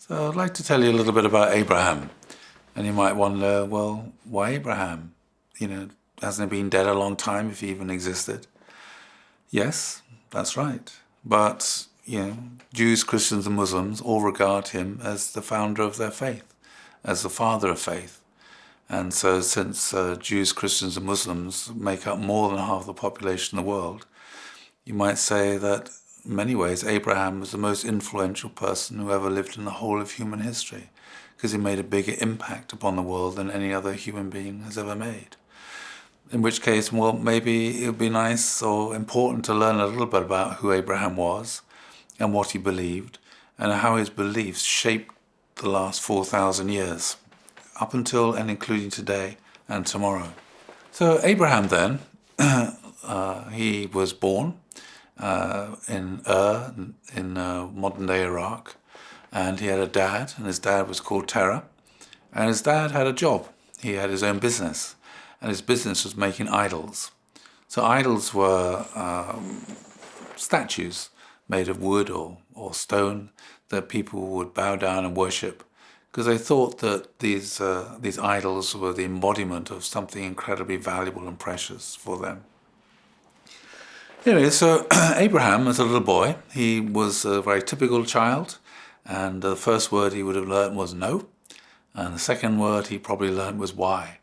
So I'd like to tell you a little bit about Abraham. And you might wonder, well, why Abraham? Hasn't he been dead a long time if he even existed? Yes, that's right. But, Jews, Christians and Muslims all regard him as the founder of their faith, as the father of faith. And so since Jews, Christians and Muslims make up more than half the population of the world, you might say that in many ways Abraham was the most influential person who ever lived in the whole of human history, because he made a bigger impact upon the world than any other human being has ever made. In which case, well, maybe it would be nice or important to learn a little bit about who Abraham was and what he believed and how his beliefs shaped the last 4,000 years, up until and including today and tomorrow. So Abraham then, he was born in Ur, in modern-day Iraq, and he had a dad, and his dad was called Terah, and his dad had a job. He had his own business, and his business was making idols. So idols were statues made of wood or stone that people would bow down and worship, because they thought that these idols were the embodiment of something incredibly valuable and precious for them. Anyway, so Abraham, as a little boy, he was a very typical child, and the first word he would have learned was no, and the second word he probably learned was why.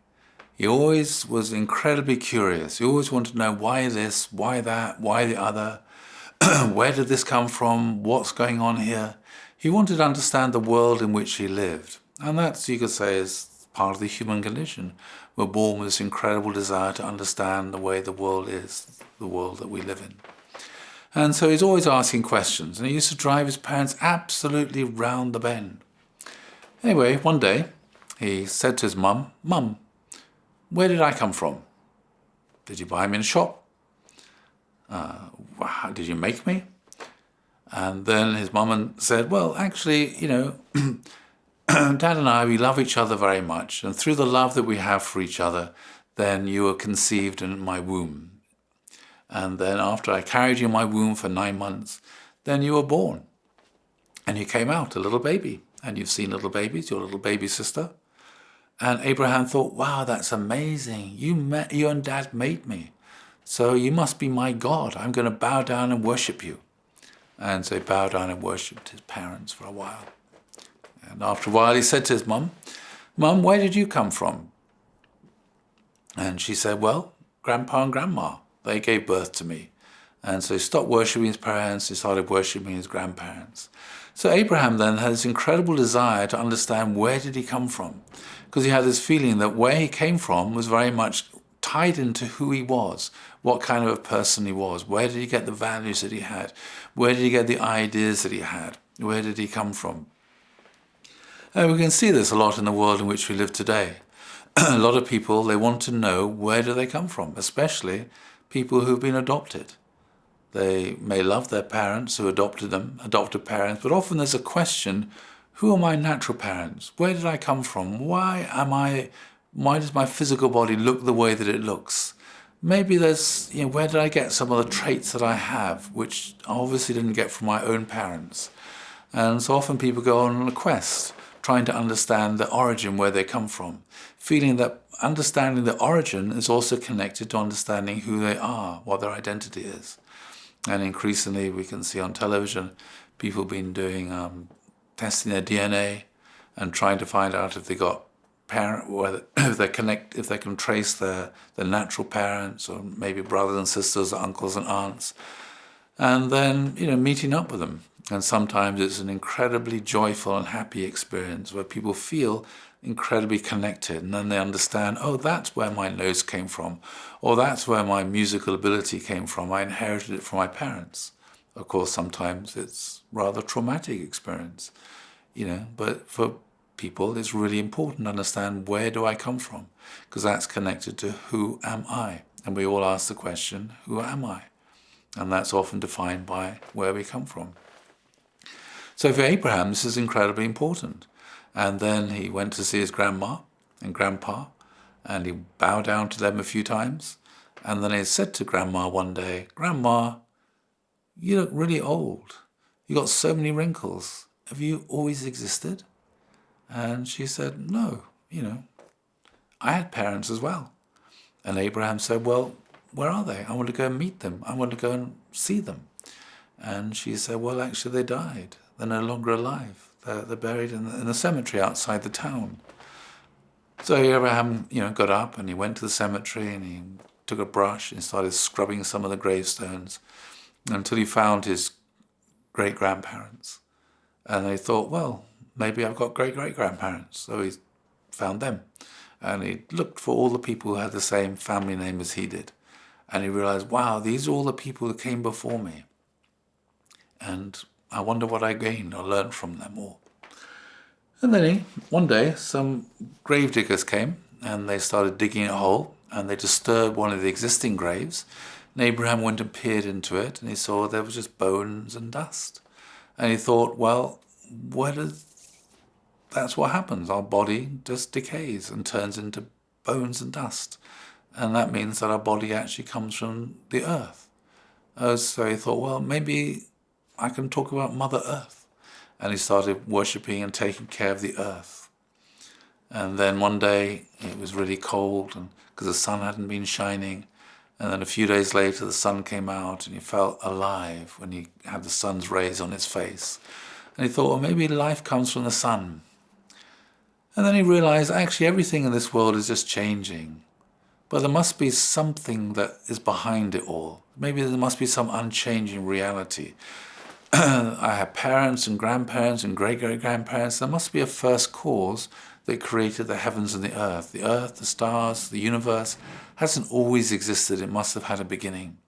He always was incredibly curious. He always wanted to know why this, why that, why the other, where did this come from, what's going on here. He wanted to understand the world in which he lived, and that, you could say, is part of the human condition. We're born with this incredible desire to understand the way the world is, the world that we live in. And so he's always asking questions, and he used to drive his parents absolutely round the bend. Anyway, one day he said to his mum, "Mum, where did I come from? Did you buy me in a shop? Did you make me?" And then his mum said, "Well, actually, Dad and I, we love each other very much, and through the love that we have for each other, then you were conceived in my womb. And then after I carried you in my womb for 9 months, then you were born. And you came out, a little baby. And you've seen little babies, your little baby sister." And Abraham thought, wow, that's amazing. You and Dad made me. So you must be my God. I'm going to bow down and worship you. And so he bowed down and worshipped his parents for a while. And after a while he said to his mum, "Mum, where did you come from?" And she said, "Well, Grandpa and Grandma, they gave birth to me." And so he stopped worshipping his parents, he started worshipping his grandparents. So Abraham then had this incredible desire to understand where did he come from, because he had this feeling that where he came from was very much tied into who he was, what kind of a person he was, where did he get the values that he had, where did he get the ideas that he had, where did he come from. And we can see this a lot in the world in which we live today. A lot of people, they want to know where do they come from, especially people who've been adopted. They may love their parents who adopted them, adopted parents, but often there's a question, who are my natural parents? Where did I come from? Why does my physical body look the way that it looks? Maybe there's, where did I get some of the traits that I have, which I obviously didn't get from my own parents? And so often people go on a quest, trying to understand the origin, where they come from, feeling that understanding the origin is also connected to understanding who they are, what their identity is. And increasingly we can see on television people been doing testing their DNA and trying to find out if they got if they can trace their natural parents, or maybe brothers and sisters, or uncles and aunts, and then meeting up with them. And sometimes it's an incredibly joyful and happy experience where people feel incredibly connected, and then they understand, oh, that's where my nose came from, or that's where my musical ability came from. I inherited it from my parents. Of course, sometimes it's rather traumatic experience, but for people it's really important to understand, where do I come from? Because that's connected to who am I? And we all ask the question, who am I? And that's often defined by where we come from. So for Abraham, this is incredibly important. And then he went to see his grandma and grandpa, and he bowed down to them a few times. And then he said to Grandma one day, "Grandma, you look really old. You got so many wrinkles. have you always existed? And she said, no, I had parents as well. And Abraham said, well, where are they? I want to go and meet them. I want to go and see them. And she said, well, actually they died. They're no longer alive. They're buried in the cemetery outside the town. So Abraham, got up and he went to the cemetery and he took a brush and started scrubbing some of the gravestones until he found his great-grandparents. And he thought, well, maybe I've got great-great-grandparents. So he found them. And he looked for all the people who had the same family name as he did. And he realized, wow, these are all the people who came before me. And I wonder what I gained or learned from them all. And then one day, some grave diggers came and they started digging a hole and they disturbed one of the existing graves. And Abraham went and peered into it and he saw there was just bones and dust. And he thought, well, that's what happens. Our body just decays and turns into bones and dust. And that means that our body actually comes from the earth. So he thought, well, maybe I can talk about Mother Earth. And he started worshipping and taking care of the earth. And then one day it was really cold because the sun hadn't been shining. And then a few days later the sun came out and he felt alive when he had the sun's rays on his face. And he thought, well, maybe life comes from the sun. And then he realized actually everything in this world is just changing. But there must be something that is behind it all. Maybe there must be some unchanging reality. I have parents and grandparents and great-great-grandparents. There must be a first cause that created the heavens and the earth. The earth, the stars, the universe hasn't always existed. It must have had a beginning.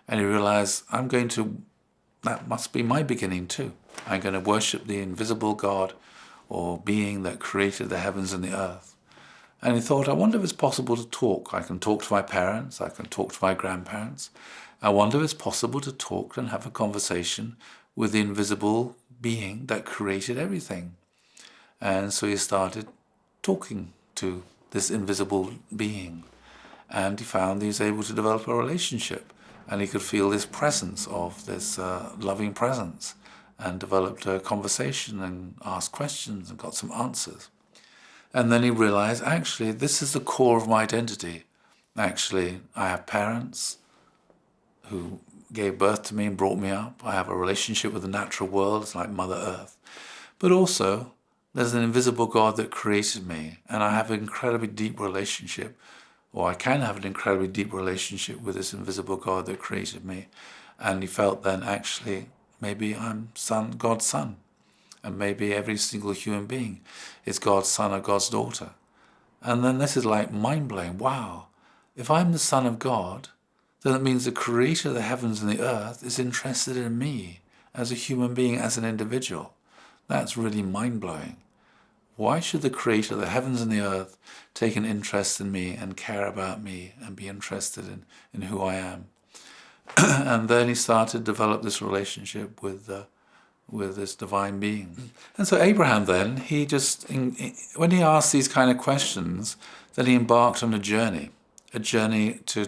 And he realized, that must be my beginning too. I'm going to worship the invisible God or being that created the heavens and the earth. And he thought, I wonder if it's possible to talk. I can talk to my parents. I can talk to my grandparents. I wonder if it's possible to talk and have a conversation with the invisible being that created everything. And so he started talking to this invisible being. And he found he was able to develop a relationship. And he could feel this presence of this loving presence. And developed a conversation and asked questions and got some answers. And then he realized, actually, this is the core of my identity. Actually, I have parents who gave birth to me and brought me up. I have a relationship with the natural world, it's like Mother Earth. But also, there's an invisible God that created me, and I have an incredibly deep relationship, or I can have an incredibly deep relationship with this invisible God that created me. And he felt then, actually, maybe I'm God's son. And maybe every single human being is God's son or God's daughter. And then this is like mind-blowing. Wow, if I'm the son of God, then it means the creator of the heavens and the earth is interested in me as a human being, as an individual. That's really mind-blowing. Why should the creator of the heavens and the earth take an interest in me and care about me and be interested in who I am? And then he started to develop this relationship with this divine being. And so Abraham then, when he asked these kind of questions, then he embarked on a journey to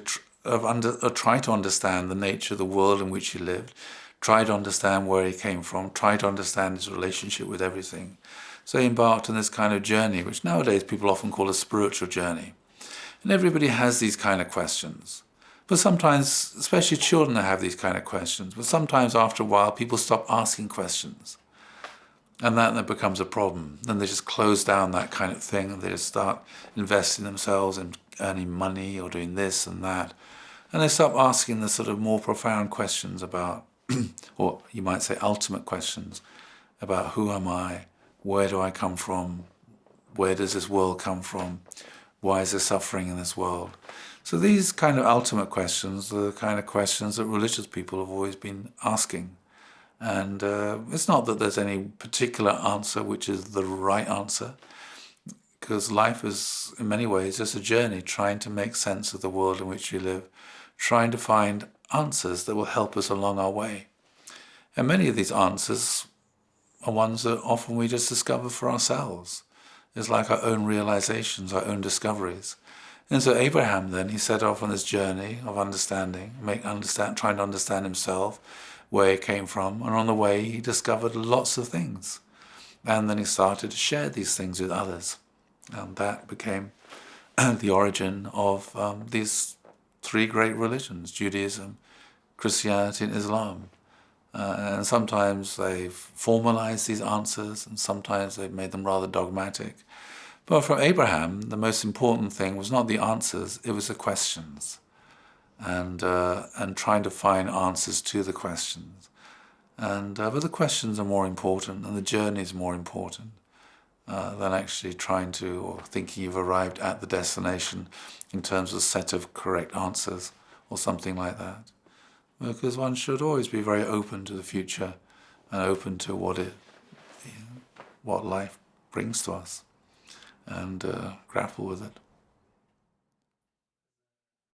try to understand the nature of the world in which he lived, try to understand where he came from, try to understand his relationship with everything. So he embarked on this kind of journey, which nowadays people often call a spiritual journey. And everybody has these kind of questions. But sometimes, especially children have these kind of questions, but sometimes after a while people stop asking questions. And that becomes a problem. Then they just close down that kind of thing and they just start investing themselves in earning money or doing this and that. And they stop asking the sort of more profound questions about, or you might say ultimate questions, about who am I, where do I come from, where does this world come from, why is there suffering in this world? So these kind of ultimate questions are the kind of questions that religious people have always been asking. And it's not that there's any particular answer which is the right answer, because life is, in many ways, just a journey trying to make sense of the world in which we live, trying to find answers that will help us along our way. And many of these answers are ones that often we just discover for ourselves. It's like our own realizations, our own discoveries. And so Abraham then, he set off on this journey of understanding, trying to understand himself, where he came from, and on the way he discovered lots of things. And then he started to share these things with others. And that became the origin of these three great religions, Judaism, Christianity and Islam. And sometimes they've formalized these answers, and sometimes they've made them rather dogmatic. But for Abraham, the most important thing was not the answers, it was the questions. And trying to find answers to the questions. But the questions are more important, and the journey is more important than actually trying to, or thinking you've arrived at the destination in terms of a set of correct answers, or something like that. Because one should always be very open to the future, and open to what life brings to us, and grapple with it.